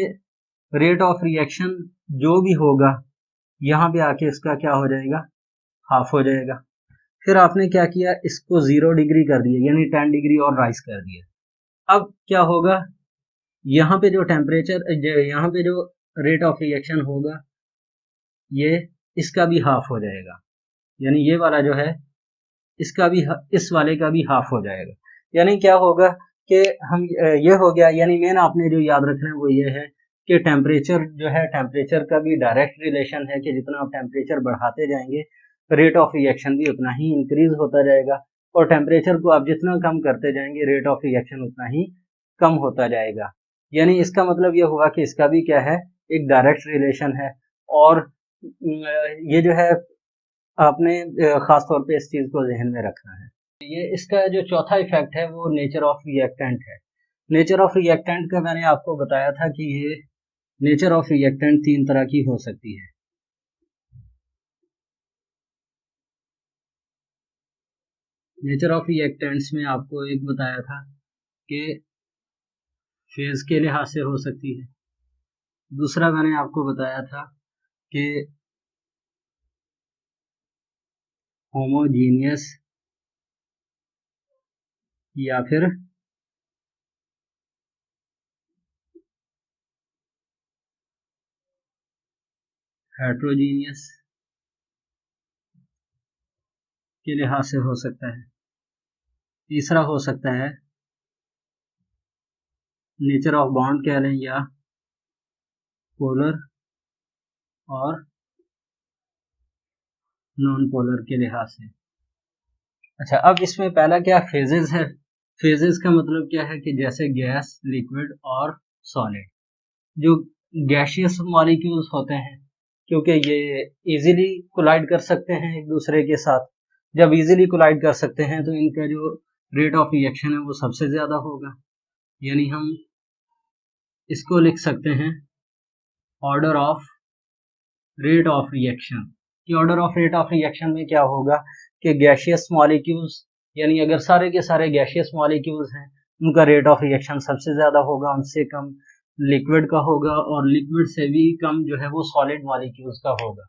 S1: रेट ऑफ रिएक्शन जो भी होगा, यहाँ पे आके इसका क्या हो जाएगा, हाफ हो जाएगा। फिर आपने क्या किया, इसको 0 डिग्री कर दिया, यानी 10 डिग्री और राइज कर दिया। अब क्या होगा, यहाँ पे जो टेम्परेचर, यहाँ पे जो रेट ऑफ रिएक्शन होगा, ये इसका भी हाफ हो जाएगा। यानी ये वाला जो है इसका भी, इस वाले का भी हाफ हो जाएगा। यानी क्या होगा कि हम ये हो गया। यानी मेन आपने जो याद रखना है वो ये है कि टेम्परेचर जो है, टेम्परेचर का भी डायरेक्ट रिलेशन है कि जितना आप टेम्परेचर बढ़ाते जाएंगे, रेट ऑफ रिएक्शन भी उतना ही इंक्रीज होता जाएगा, और टेम्परेचर को आप जितना कम करते जाएंगे, रेट ऑफ रिएक्शन उतना ही कम होता जाएगा। यानी इसका मतलब ये हुआ कि इसका भी क्या है, एक डायरेक्ट रिलेशन है। और ये जो है आपने खास तौर पे इस चीज को जहन में रखना है। ये इसका जो चौथा इफेक्ट है वो नेचर ऑफ रिएक्टेंट है। नेचर ऑफ रिएक्टेंट का मैंने आपको बताया था कि ये नेचर ऑफ रिएक्टेंट 3 तरह की हो सकती है। नेचर ऑफ रिएक्टेंट्स में आपको एक बताया था के फेज के लिहाज से हो सकती है। दूसरा मैंने आपको बताया था कि होमोजीनियस या फिर हेट्रोजीनियस के लिहाज से हो सकता है। तीसरा हो सकता है नेचर ऑफ बॉन्ड कह लें या पोलर और नॉन पोलर के लिहाज से। अच्छा, अब इसमें पहला क्या फेजेस है। फेजेस का मतलब क्या है कि जैसे गैस, लिक्विड और सॉलिड। जो गैसियस मॉलिक्यूल्स होते हैं, क्योंकि ये इजीली कोलाइड कर सकते हैं एक दूसरे के साथ, जब इजीली कोलाइड कर सकते हैं तो इनका जो रेट ऑफ रिएक्शन है वो सबसे ज़्यादा होगा। यानी हम इसको लिख सकते हैं order of rate of reaction. कि order of rate of reaction में क्या होगा कि गैसियस मॉलिक्यूल्स, यानी अगर सारे के सारे गैसियस मॉलिक्यूल्स हैं, उनका रेट ऑफ रिएक्शन सबसे ज़्यादा होगा, उनसे कम लिक्विड का होगा और लिक्विड से भी कम जो है वो सॉलिड मॉलिक्यूल्स का होगा।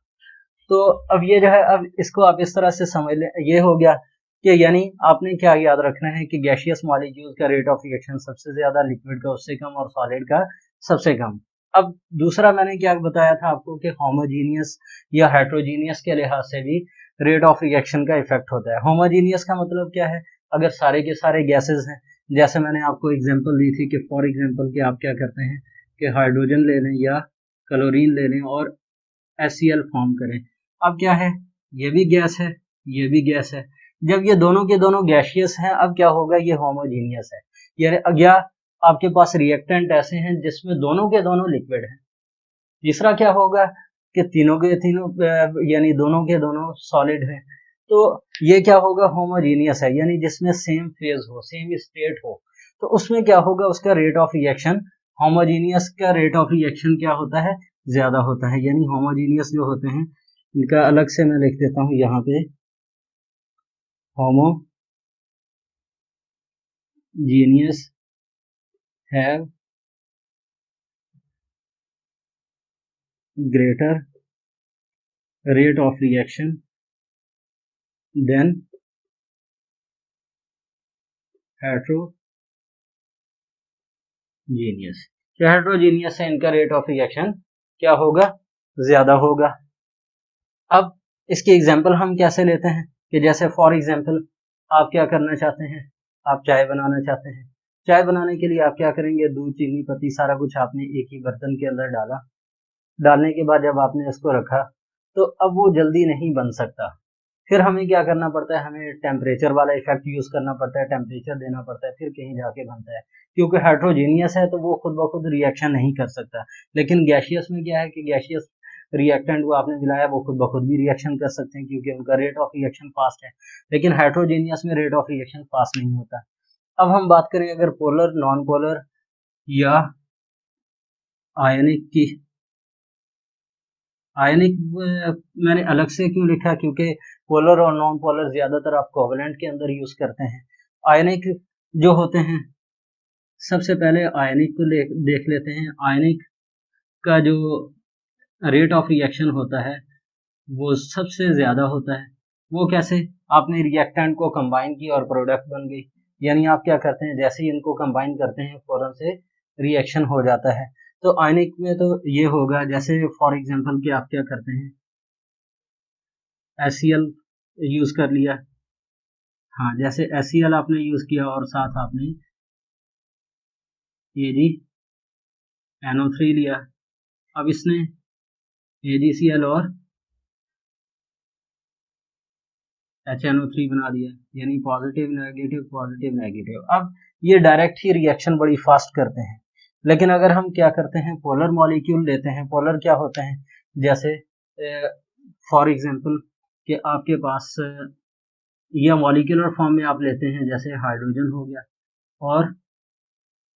S1: तो अब ये जो है, अब इसको आप इस तरह से समझ लें, ये हो गया कि यानी आपने क्या याद रखना है कि गैसियस मॉलिक्यूल्स का रेट ऑफ रिएक्शन सबसे ज़्यादा, लिक्विड का उससे कम और सॉलिड का सबसे कम। अब दूसरा मैंने क्या बताया था आपको कि होमोजीनियस या हेट्रोजीनियस के लिहाज से भी रेट ऑफ रिएक्शन का इफेक्ट होता है। होमोजीनियस का मतलब क्या है, अगर सारे के सारे गैसेस हैं, जैसे मैंने आपको एग्जांपल दी थी कि फॉर एग्जांपल कि आप क्या करते हैं कि हाइड्रोजन ले लें या क्लोरीन ले लें और HCl फॉर्म करें। अब क्या है, ये भी गैस है, ये भी गैस है। जब ये दोनों के दोनों गैसियस हैं, अब क्या होगा, ये होमोजीनियस है। या आपके पास रिएक्टेंट ऐसे हैं जिसमें दोनों के दोनों लिक्विड हैं। तीसरा क्या होगा कि तीनों के तीनों यानी दोनों के दोनों सॉलिड हैं। तो ये क्या होगा, होमोजीनियस है, यानी जिसमें सेम फेज हो, सेम स्टेट हो। तो उसमें क्या होगा, उसका रेट ऑफ रिएक्शन, होमोजीनियस का रेट ऑफ रिएक्शन क्या होता है, ज्यादा होता है। यानी होमोजीनियस जो होते हैं, इनका अलग से मैं लिख देता हूँ यहाँ पे, homogeneous have greater rate of reaction than heterogeneous। तो heterogeneous से इनका रेट ऑफ रिएक्शन क्या होगा, ज्यादा होगा। अब इसके एग्जाम्पल हम कैसे लेते हैं कि जैसे फॉर एग्जाम्पल आप क्या करना चाहते हैं, आप चाय बनाना चाहते हैं। चाय बनाने के लिए आप क्या करेंगे, दूध, चीनी, पत्ती सारा कुछ आपने एक ही बर्तन के अंदर डाला। डालने के बाद जब आपने इसको रखा तो अब वो जल्दी नहीं बन सकता। फिर हमें क्या करना पड़ता है, हमें टेम्परेचर वाला इफेक्ट यूज करना पड़ता है, टेम्परेचर देना पड़ता है, फिर कहीं जाके बनता है। क्योंकि हेट्रोजीनियस है तो वो खुद ब खुद रिएक्शन नहीं कर सकता। लेकिन गैसियस में क्या है कि गैसियस रिएक्टेंट को आपने मिलाया, वो खुद ब खुद भी रिएक्शन कर सकते हैं क्योंकि उनका रेट ऑफ रिएक्शन फास्ट है। लेकिन हेट्रोजीनियस में रेट ऑफ रिएक्शन फास्ट नहीं होता। अब हम बात करें अगर पोलर, नॉन पोलर या आयनिक की। आयनिक मैंने अलग से क्यों लिखा, क्योंकि पोलर और नॉन पोलर ज्यादातर आप कोवेलेंट के अंदर यूज करते हैं। आयनिक जो होते हैं, सबसे पहले आयनिक को देख लेते हैं। आयनिक का जो रेट ऑफ रिएक्शन होता है वो सबसे ज्यादा होता है। वो कैसे, आपने रिएक्टेंट को कंबाइन किया और प्रोडक्ट बन गई। यानी आप क्या करते हैं, जैसे ही इनको कंबाइन करते हैं फौरन से रिएक्शन हो जाता है। तो आयनिक में तो ये होगा, जैसे फॉर एग्जांपल कि आप क्या करते हैं, HCl यूज कर लिया। हाँ, जैसे HCl आपने यूज किया और साथ आपने AgNO3 लिया। अब इसने AgCl और HNO3 बना दिया, यानी पॉजिटिव नेगेटिव पॉजिटिव नेगेटिव। अब ये डायरेक्ट ही रिएक्शन बड़ी फास्ट करते हैं। लेकिन अगर हम क्या करते हैं, पोलर मॉलिक्यूल लेते हैं। पोलर क्या होते हैं, जैसे फॉर एग्जांपल कि आपके पास या मॉलिक्यूलर फॉर्म में आप लेते हैं, जैसे हाइड्रोजन हो गया और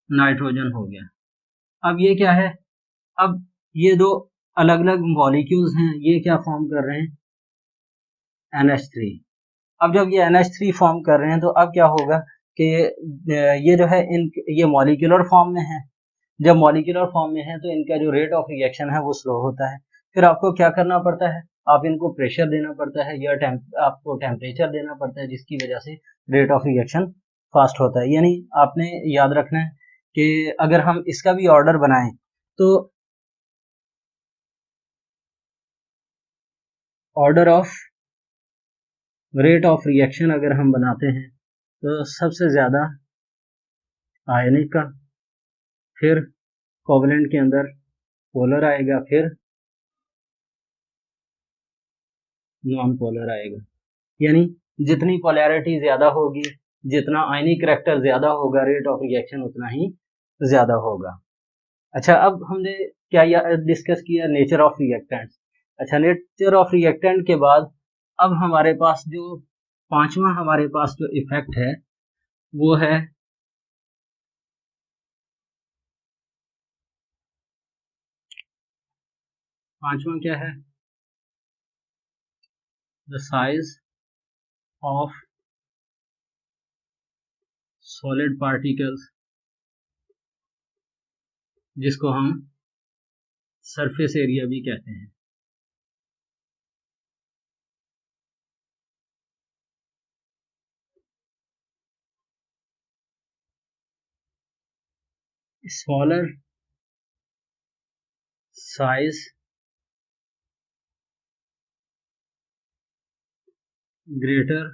S1: नाइट्रोजन हो गया। अब ये क्या है, अब ये दो अलग अलग मॉलिक्यूल्स हैं, ये क्या फॉर्म कर रहे हैं, NH3। अब जब ये NH3 फॉर्म कर रहे हैं तो अब क्या होगा कि ये जो है ये मॉलिक्यूलर फॉर्म में है। जब मॉलिक्यूलर फॉर्म में है तो इनका जो रेट ऑफ रिएक्शन है वो स्लो होता है। फिर आपको क्या करना पड़ता है, आप इनको प्रेशर देना पड़ता है या आपको टेम्परेचर देना पड़ता है, जिसकी वजह से रेट ऑफ रिएक्शन फास्ट होता है। यानी आपने याद रखना है कि अगर हम इसका भी ऑर्डर बनाएं तो order of rate of reaction अगर हम बनाते हैं तो सबसे ज़्यादा आयनिक का, फिर कोवलेंट के अंदर पोलर आएगा, फिर नॉन पोलर आएगा। यानी जितनी पोलैरिटी ज़्यादा होगी, जितना आयनिक करैक्टर ज़्यादा होगा, रेट ऑफ रिएक्शन उतना ही ज़्यादा होगा। अच्छा, अब हमने क्या डिस्कस किया, नेचर ऑफ रिएक्टेंट। अच्छा, नेचर ऑफ रिएक्टेंट के बाद अब हमारे पास जो पांचवा हमारे पास जो इफेक्ट है वो है पांचवा क्या है, the size of solid particles, जिसको हम सरफेस एरिया भी कहते हैं। Smaller size greater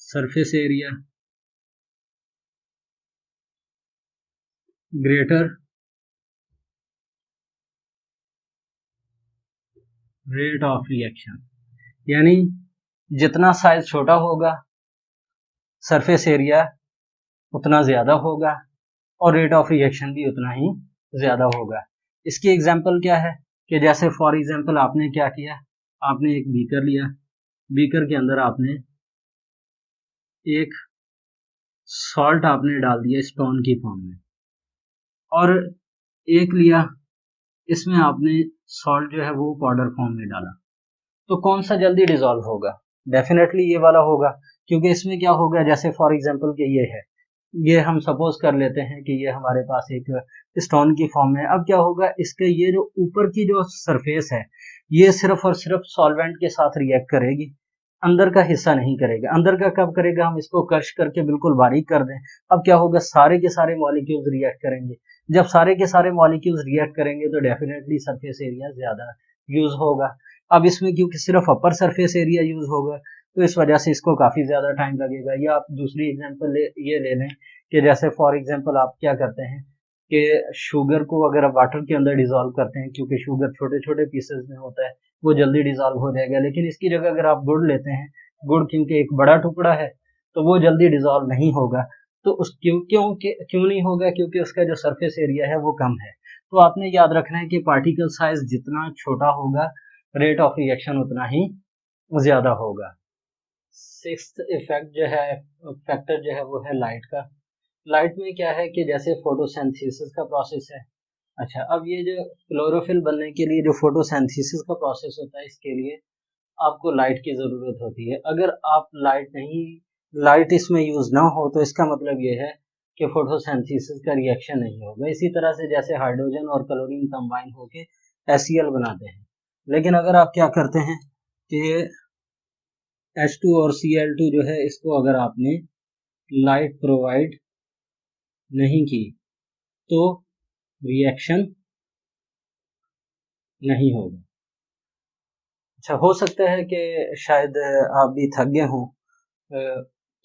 S1: surface area greater rate of reaction. यानी जितना साइज छोटा होगा सरफेस एरिया उतना ज़्यादा होगा और रेट ऑफ रिएक्शन भी उतना ही ज़्यादा होगा। इसकी एग्जांपल क्या है कि जैसे फॉर एग्जांपल आपने क्या किया, आपने एक बीकर लिया, बीकर के अंदर आपने एक सॉल्ट आपने डाल दिया स्टोन की फॉर्म में, और एक लिया, इसमें आपने सॉल्ट जो है वो पाउडर फॉर्म में डाला। तो कौन सा जल्दी डिजॉल्व होगा? डेफिनेटली ये वाला होगा, क्योंकि इसमें क्या होगा, जैसे फॉर एग्जांपल कि ये है, ये हम सपोज कर लेते हैं कि ये हमारे पास एक स्टोन की फॉर्म में। अब क्या होगा, इसके ये जो ऊपर की जो सरफेस है ये सिर्फ और सिर्फ सॉल्वेंट के साथ रिएक्ट करेगी, अंदर का हिस्सा नहीं करेगा। अंदर का कब करेगा, हम इसको क्रश करके बिल्कुल बारीक कर दें। अब क्या होगा, सारे के सारे मॉलिक्यूल्स रिएक्ट करेंगे। जब सारे के सारे मॉलिक्यूल्स रिएक्ट करेंगे तो डेफिनेटली सरफेस एरिया ज्यादा यूज होगा। अब इसमें क्योंकि सिर्फ अपर सरफेस एरिया यूज होगा तो इस वजह से इसको काफी ज्यादा टाइम लगेगा। या आप दूसरी एग्जांपल ये ले लें कि जैसे फॉर एग्जांपल आप क्या करते हैं कि शुगर को अगर आप वाटर के अंदर डिजोल्व करते हैं, क्योंकि शुगर छोटे छोटे पीसेस में होता है, वो जल्दी डिजोल्व हो जाएगा। लेकिन इसकी जगह अगर आप गुड़ लेते हैं, गुड़ क्योंकि एक बड़ा टुकड़ा है तो वो जल्दी डिजोल्व नहीं होगा। तो उस क्यों नहीं होगा, क्योंकि उसका जो सरफेस एरिया है वो कम है। तो आपने याद रखना है कि पार्टिकल साइज जितना छोटा होगा रेट ऑफ रिएक्शन उतना ही ज्यादा होगा। सिक्स्थ इफेक्ट जो है, फैक्टर जो है वो है लाइट का। लाइट में क्या है कि जैसे फोटोसिंथेसिस का प्रोसेस है। अच्छा, अब ये जो क्लोरोफिल बनने के लिए जो फोटोसिंथेसिस का प्रोसेस होता है, इसके लिए आपको लाइट की ज़रूरत होती है। अगर आप लाइट इसमें यूज़ ना हो तो इसका मतलब ये है कि फोटोसिंथेसिस का रिएक्शन नहीं होगा। इसी तरह से जैसे हाइड्रोजन और क्लोरीन कंबाइन होके HCl बनाते हैं। लेकिन अगर आप क्या करते हैं कि H2 और Cl2 जो है इसको अगर आपने लाइट प्रोवाइड नहीं की तो रिएक्शन नहीं होगा। अच्छा, हो सकता है कि शायद आप भी थक गए हों,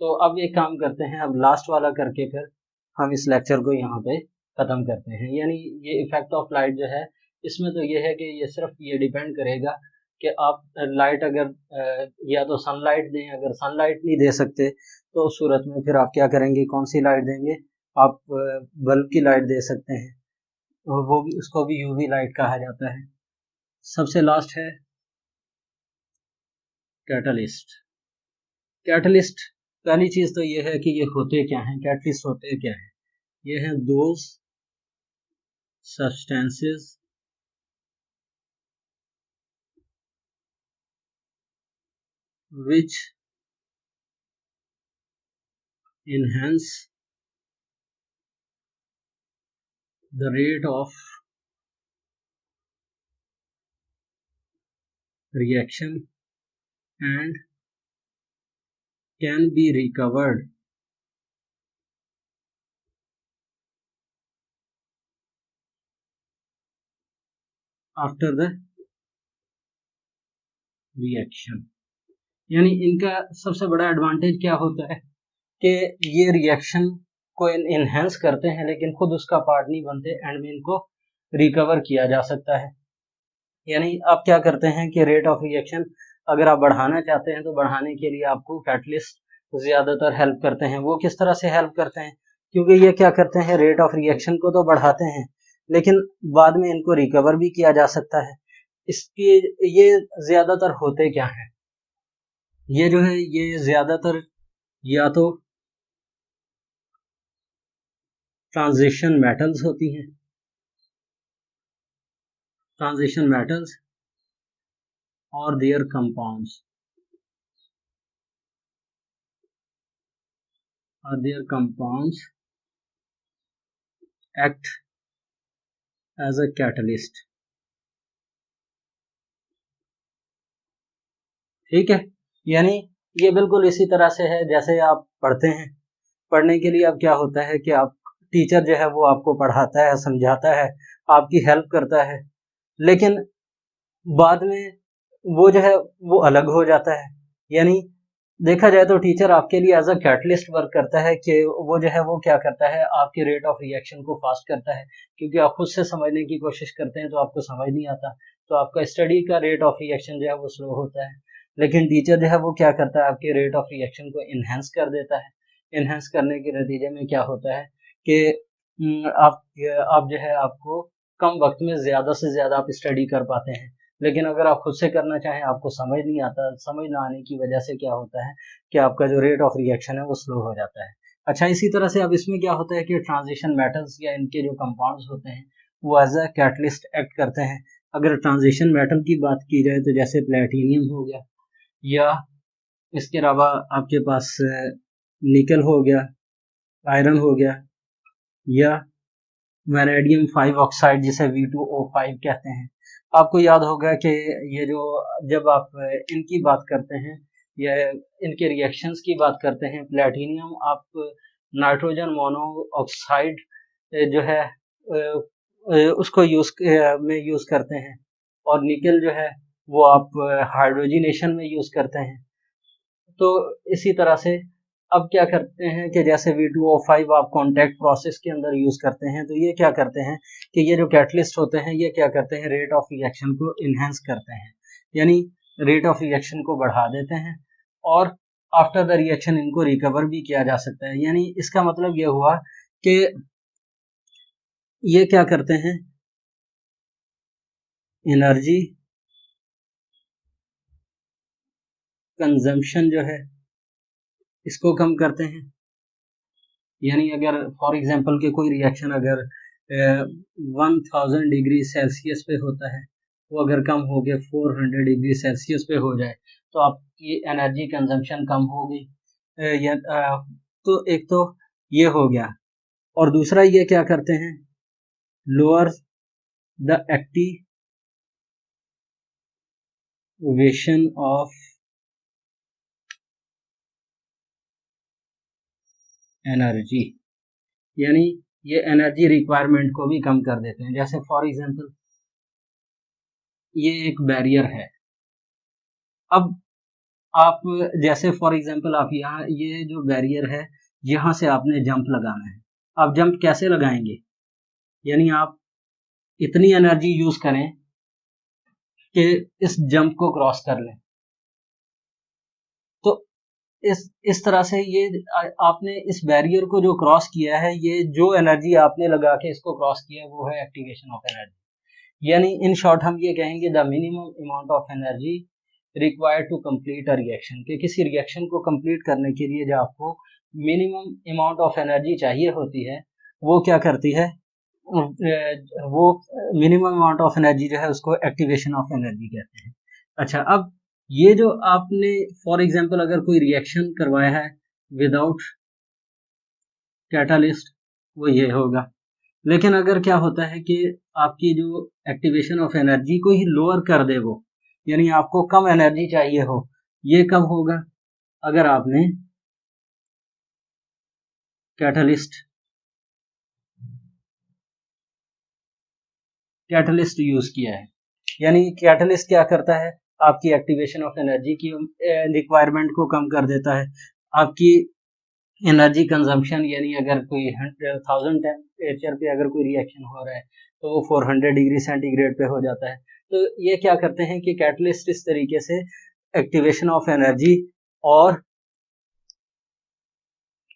S1: तो अब एक काम करते हैं, अब लास्ट वाला करके फिर हम इस लेक्चर को यहाँ पे ख़त्म करते हैं। यानी ये इफेक्ट ऑफ लाइट जो है, इसमें तो ये है कि ये सिर्फ ये डिपेंड करेगा कि आप लाइट अगर या तो सनलाइट दें, अगर सनलाइट नहीं दे सकते तो उस सूरत में फिर आप क्या करेंगे, कौन सी लाइट देंगे, आप बल्ब की लाइट दे सकते हैं, वो भी, उसको भी यूवी लाइट कहा जाता है। सबसे लास्ट है कैटलिस्ट। कैटलिस्ट, पहली चीज तो ये है कि ये होते क्या हैं, कैटलिस्ट होते क्या हैं। ये हैं those substances which enhance the rate of reaction and can be recovered after the reaction। यानी इनका सबसे बड़ा एडवांटेज क्या होता है कि ये रिएक्शन को इनहेंस करते हैं लेकिन खुद उसका पार्ट नहीं बनते, एंड में इनको रिकवर किया जा सकता है। यानी आप क्या करते हैं कि रेट ऑफ रिएक्शन अगर आप बढ़ाना चाहते हैं तो बढ़ाने के लिए आपको कैटलिस्ट ज़्यादातर हेल्प करते हैं। वो किस तरह से हेल्प करते हैं, क्योंकि ये क्या करते हैं, रेट ऑफ रिएक्शन को तो बढ़ाते हैं लेकिन बाद में इनको रिकवर भी किया जा सकता है। इसके ये ज़्यादातर होते क्या हैं, ये जो है ये ज़्यादातर या तो ट्रांजिशन मेटल्स होती हैं, ट्रांजिशन मेटल्स और there compounds act as a catalyst। ठीक है, यानी ये बिल्कुल इसी तरह से है जैसे आप पढ़ते हैं। पढ़ने के लिए अब क्या होता है कि आप टीचर जो है वो आपको पढ़ाता है, समझाता है, आपकी हेल्प करता है, लेकिन बाद में वो जो है वो अलग हो जाता है। यानी देखा जाए तो टीचर आपके लिए एज अ कैटलिस्ट वर्क करता है कि वो जो है वो क्या करता है, आपके रेट ऑफ रिएक्शन को फास्ट करता है, क्योंकि आप खुद से समझने की कोशिश करते हैं तो आपको समझ नहीं आता, तो आपका स्टडी का रेट ऑफ रिएक्शन जो है वो स्लो होता है। लेकिन टीचर जो है वो क्या करता है, आपके रेट ऑफ रिएक्शन को इन्हेंस कर देता है। इन्हेंस करने के नतीजे में क्या होता है कि आप जो है आपको कम वक्त में ज़्यादा से ज़्यादा आप स्टडी कर पाते हैं। लेकिन अगर आप खुद से करना चाहें, आपको समझ नहीं आता, समझ ना आने की वजह से क्या होता है कि आपका जो रेट ऑफ रिएक्शन है वो स्लो हो जाता है। अच्छा, इसी तरह से अब इसमें क्या होता है कि ट्रांजिशन मेटल्स या इनके जो कंपाउंड्स होते हैं वो एज अ कैटलिस्ट एक्ट करते हैं। अगर ट्रांजिशन मेटल की बात की जाए तो जैसे प्लेटिनियम हो गया, या इसके अलावा आपके पास निकल हो गया, आयरन हो गया, या वैनेडियम 5 ऑक्साइड जिसे V2O5 कहते हैं। आपको याद होगा कि ये जो जब आप इनकी बात करते हैं या इनके रिएक्शंस की बात करते हैं, प्लेटिनियम आप नाइट्रोजन मोनो ऑक्साइड जो है उसको यूज़ करते हैं, और निकल जो है वो आप हाइड्रोजिनेशन में यूज़ करते हैं। तो इसी तरह से अब क्या करते हैं कि जैसे V2O5 आप कॉन्टैक्ट प्रोसेस के अंदर यूज़ करते हैं, तो ये क्या करते हैं कि ये जो कैटलिस्ट होते हैं ये क्या करते हैं, रेट ऑफ रिएक्शन को इन्हेंस करते हैं, यानी रेट ऑफ रिएक्शन को बढ़ा देते हैं, और आफ्टर द रिएक्शन इनको रिकवर भी किया जा सकता है। यानी इसका मतलब ये हुआ कि ये क्या करते हैं, एनर्जी कंजम्पशन जो है इसको कम करते हैं। यानी अगर फॉर एग्जांपल के कोई रिएक्शन अगर 1000 डिग्री सेल्सियस पे होता है, वो अगर कम हो गया 400 डिग्री सेल्सियस पे हो जाए तो आपकी एनर्जी कंजम्पशन कम होगी। तो एक तो ये हो गया, और दूसरा ये क्या करते हैं, lower the activation of energy, यानी ये एनर्जी रिक्वायरमेंट को भी कम कर देते हैं। जैसे फॉर एग्जांपल ये एक बैरियर है, अब आप जैसे फॉर एग्जांपल आप यहाँ ये जो बैरियर है यहाँ से आपने जंप लगाना है। आप जंप कैसे लगाएंगे, यानी आप इतनी एनर्जी यूज करें कि इस जंप को क्रॉस कर लें। तो इस तरह से ये आपने इस बैरियर को जो क्रॉस किया है, ये जो एनर्जी आपने लगा के इसको क्रॉस किया है वो है एक्टिवेशन ऑफ एनर्जी। यानी इन शॉर्ट हम ये कहेंगे the minimum amount of energy required to complete a reaction, कि किसी रिएक्शन को कंप्लीट करने के लिए जो आपको मिनिमम अमाउंट ऑफ एनर्जी चाहिए होती है वो क्या करती है, वो मिनिमम अमाउंट ऑफ एनर्जी जो है उसको एक्टिवेशन ऑफ एनर्जी कहते हैं। अच्छा, अब ये जो आपने फॉर एग्जांपल अगर कोई रिएक्शन करवाया है विदाउट कैटालिस्ट, वो ये होगा। लेकिन अगर क्या होता है कि आपकी जो एक्टिवेशन ऑफ एनर्जी को ही लोअर कर दे वो, यानी आपको कम एनर्जी चाहिए हो, ये कब होगा? अगर आपने कैटलिस्ट कैटलिस्ट यूज किया है। यानी कैटलिस्ट क्या करता है? आपकी एक्टिवेशन ऑफ एनर्जी की रिक्वायरमेंट को कम कर देता है। आपकी एनर्जी कंजम्पशन, यानी अगर कोई 1000 टेम्परेचर पे अगर कोई रिएक्शन हो रहा है तो वो 400 डिग्री सेंटीग्रेड पे हो जाता है। तो ये क्या करते हैं कि कैटलिस्ट इस तरीके से एक्टिवेशन ऑफ एनर्जी और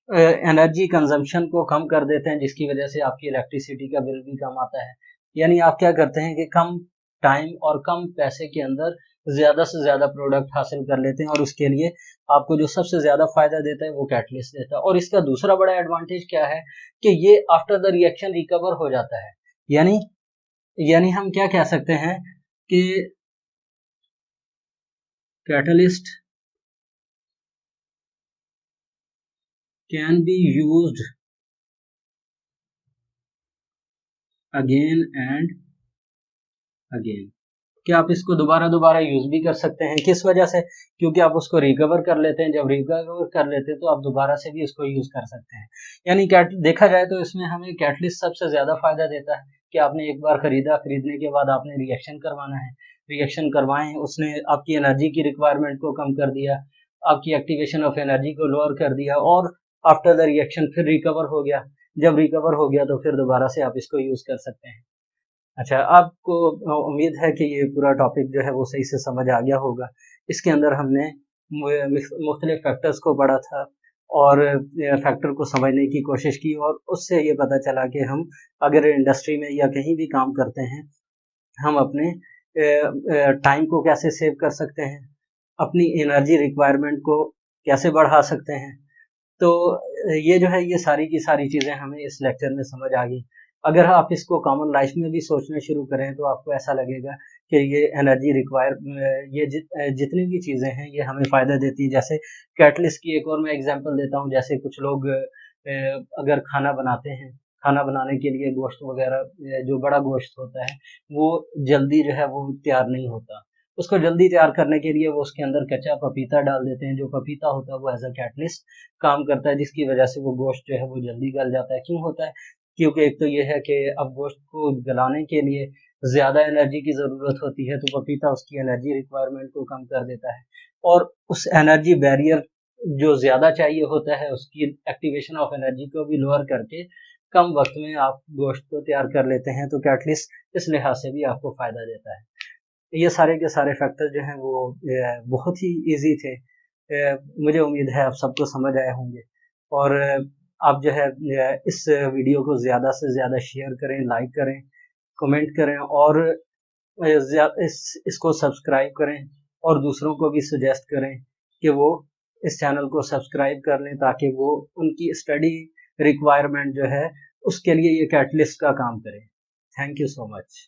S1: एनर्जी कंजम्पशन को कम कर देते हैं, जिसकी वजह से आपकी इलेक्ट्रिसिटी का बिल भी कम आता है। यानी आप क्या करते हैं कि कम टाइम और कम पैसे के अंदर ज़्यादा से ज़्यादा प्रोडक्ट हासिल कर लेते हैं, और उसके लिए आपको जो सबसे ज़्यादा फ़ायदा देता है वो कैटलिस्ट देता है। और इसका दूसरा बड़ा एडवांटेज क्या है कि ये आफ्टर द रिएक्शन रिकवर हो जाता है। यानी यानी हम क्या कह सकते हैं कि catalyst can be used again and again, कि आप इसको दोबारा दोबारा यूज भी कर सकते हैं। किस वजह से? क्योंकि आप उसको रिकवर कर लेते हैं। जब रिकवर कर लेते हैं तो आप दोबारा से भी इसको यूज कर सकते हैं। यानी कैट देखा जाए तो इसमें हमें कैटलिस्ट सबसे ज्यादा फायदा देता है कि आपने एक बार खरीदा, खरीदने के बाद आपने रिएक्शन करवाना है, रिएक्शन करवाएं, उसने आपकी एनर्जी की रिक्वायरमेंट को कम कर दिया, आपकी एक्टिवेशन ऑफ एनर्जी को लोअर कर दिया, और आफ्टर द रिएक्शन फिर रिकवर हो गया। जब रिकवर हो गया तो फिर दोबारा से आप इसको यूज कर सकते हैं। अच्छा, आपको उम्मीद है कि ये पूरा टॉपिक जो है वो सही से समझ आ गया होगा। इसके अंदर हमने मुख्तलिफ फैक्टर्स को पढ़ा था और फैक्टर को समझने की कोशिश की, और उससे ये पता चला कि हम अगर इंडस्ट्री में या कहीं भी काम करते हैं, हम अपने टाइम को कैसे सेव कर सकते हैं, अपनी एनर्जी रिक्वायरमेंट को कैसे बढ़ा सकते हैं। तो ये जो है ये सारी की सारी चीज़ें हमें इस लेक्चर में समझ आ गई। अगर आप इसको कॉमन लाइफ में भी सोचना शुरू करें तो आपको ऐसा लगेगा कि ये एनर्जी ये जितनी भी चीज़ें हैं ये हमें फ़ायदा देती हैं। जैसे कैटलिस्ट की एक और मैं एग्जांपल देता हूँ। जैसे कुछ लोग अगर खाना बनाते हैं, खाना बनाने के लिए गोश्त वगैरह, जो बड़ा गोश्त होता है वो जल्दी जो है वो तैयार नहीं होता। उसको जल्दी तैयार करने के लिए वो उसके अंदर कच्चा पपीता डाल देते हैं। जो पपीता होता है वो एज अ कैटलिस्ट काम करता है, जिसकी वजह से वो गोश्त जो है वो जल्दी गल जाता है। क्यों होता है? क्योंकि एक तो ये है कि अब गोश्त को गलाने के लिए ज़्यादा एनर्जी की ज़रूरत होती है, तो पपीता उसकी एनर्जी रिक्वायरमेंट को कम कर देता है, और उस एनर्जी बैरियर जो ज़्यादा चाहिए होता है उसकी एक्टिवेशन ऑफ एनर्जी को भी लोअर करके कम वक्त में आप गोश्त को तैयार कर लेते हैं। तो कैटलिस्ट इस लिहाज से भी आपको फ़ायदा देता है। ये सारे के सारे फैक्टर जो हैं वो बहुत ही इजी थे। मुझे उम्मीद है आप सबको समझ आए होंगे, और आप जो है इस वीडियो को ज़्यादा से ज़्यादा शेयर करें, लाइक करें, कमेंट करें, और इसको सब्सक्राइब करें, और दूसरों को भी सजेस्ट करें कि वो इस चैनल को सब्सक्राइब कर लें, ताकि वो उनकी स्टडी रिक्वायरमेंट जो है उसके लिए ये कैटलिस्ट का काम करे। Thank you so much.